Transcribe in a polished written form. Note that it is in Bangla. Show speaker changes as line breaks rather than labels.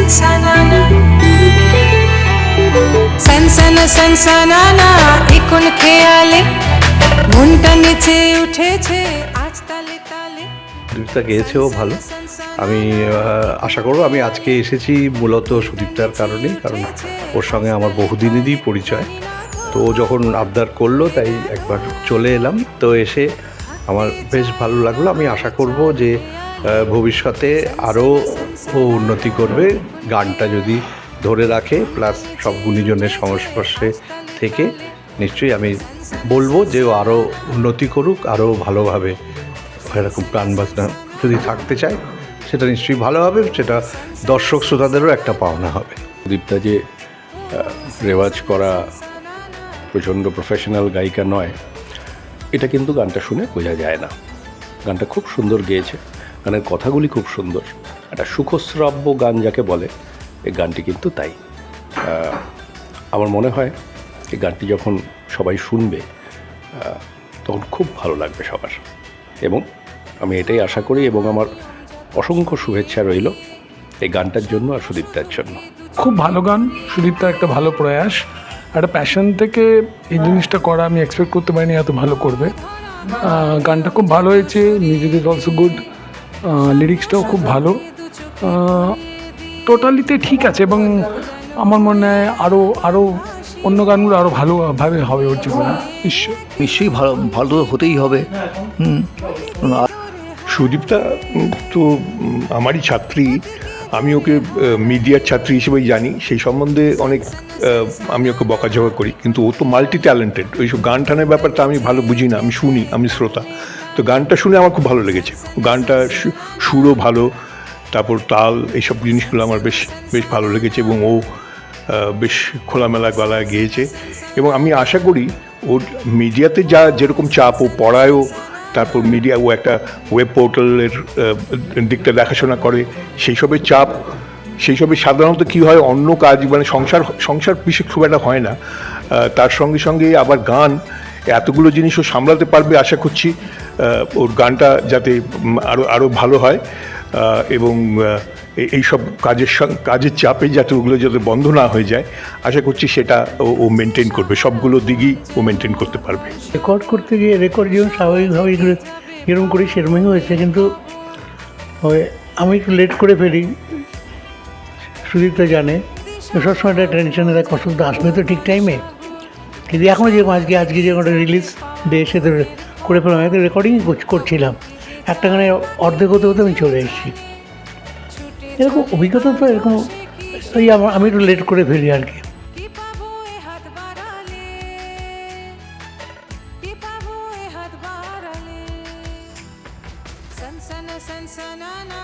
सनसनाना सनसन सनसनाना এখন খেয়ালে মনটা নেচে উঠেছে আজ তালে তালে।
সুদীপ্তা গেয়েছেও ভালো। আমি আশা করব, আমি আজকে এসেছি মূলত সুদীপ্তার কারণেই, কারণ ওর সঙ্গে আমার বহুদিনেরই পরিচয়। তো ও যখন আবদার করলো তাই একবার চলে এলাম। তো এসে আমার বেশ ভালো লাগলো। আমি আশা করব যে ভবিষ্যতে আরও ও উন্নতি করবে, গানটা যদি ধরে রাখে, প্লাস সব গুণীজনের সংস্পর্শে থেকে নিশ্চয়ই আমি বলবো যে ও আরও উন্নতি করুক, আরও ভালোভাবে এরকম গান বাজনা যদি থাকতে চায় সেটা নিশ্চয়ই ভালো হবে, সেটা দর্শক শ্রোতাদেরও একটা পাওনা হবে।
সুদীপ্তা যে রেওয়াজ করা প্রচণ্ড প্রফেশনাল গায়িকা নয়, এটা কিন্তু গানটা শুনে বোঝা যায় না। গানটা খুব সুন্দর গেয়েছে, গানের কথাগুলি খুব সুন্দর, একটা সুখশ্রাব্য গান যাকে বলে, এই গানটি কিন্তু তাই। আমার মনে হয় এই গানটি যখন সবাই শুনবে তখন খুব ভালো লাগবে সবার, এবং আমি এটাই আশা করি, এবং আমার অসংখ্য শুভেচ্ছা রইল এই গানটার জন্য আর সুদীপ্তার জন্য।
খুব ভালো গান, সুদীপ্তার একটা ভালো প্রয়াস, একটা প্যাশন থেকে এই জিনিসটা করা আমি এক্সপেক্ট করতে পারিনি এত ভালো করবে। গানটা খুব ভালো হয়েছে, মিউজিক ইজ অলসো গুড, লিরিক্সটাও খুব ভালো, টোটালিতে ঠিক আছে, এবং আমার মনে হয় আরও অন্য গানগুলো আরও ভালোভাবে হবে ওর জীবনে।
নিশ্চয়ই ভালো ভালো হতেই হবে।
সুদীপ্তা তো আমারই ছাত্রী, আমি ওকে মিডিয়ার ছাত্রী হিসেবেই জানি, সেই সম্বন্ধে অনেক আমি ওকে বকাঝকা করি, কিন্তু ও তো মাল্টি ট্যালেন্টেড। ওইসব গান টানের ব্যাপারটা আমি ভালো বুঝি না, আমি শুনি, আমি শ্রোতা। তো গানটা শুনে আমার খুব ভালো লেগেছে, গানটা সুরও ভালো, তারপর তাল, এইসব জিনিসগুলো আমার বেশ ভালো লেগেছে, এবং ও বেশ খোলামেলা গলায় গেয়েছে। এবং আমি আশা করি ওর মিডিয়াতে যেরকম চাপ, ও পড়ায়ও, তারপর মিডিয়া, ও একটা ওয়েব পোর্টালের দিকটা দেখাশোনা করে, সেই সবের চাপ, সেই সবে সাধারণত কী হয়, অন্য কাজ মানে সংসার বিশেষ খুব একটা হয় না, তার সঙ্গে সঙ্গে আবার গান, এতগুলো জিনিসও সামলাতে পারবে। আশা করছি ওর গানটা যাতে আরও ভালো হয়, এবং এইসব কাজের চাপে যাতে ওগুলো যাতে বন্ধ না হয়ে যায়, আশা করছি সেটা ও মেনটেন করবে, সবগুলো দিকই ও মেনটেন করতে পারবে।
রেকর্ড করতে গিয়ে রেকর্ড যেমন স্বাভাবিকভাবে যেরকম করি সেরকমই হয়েছে, কিন্তু আমি একটু লেট করে ফেলি, সুদীপ্তা জানে, সবসময় একটা টেনশনে থাকে, অসুবিধা আসবে তো ঠিক টাইমে। কিন্তু এখনও যেরকম আজকে যেরকম একটা রিলিজ ডে সেটা করে ফেলাম, একটা রেকর্ডিংই করছিলাম, একটা গানে অর্ধেক হতে হতে আমি চলে এসেছি। এরকম অভিজ্ঞতা তো এরকম, আমি একটু লেট করে ফেলি আর কি।
सनसन सनसनाना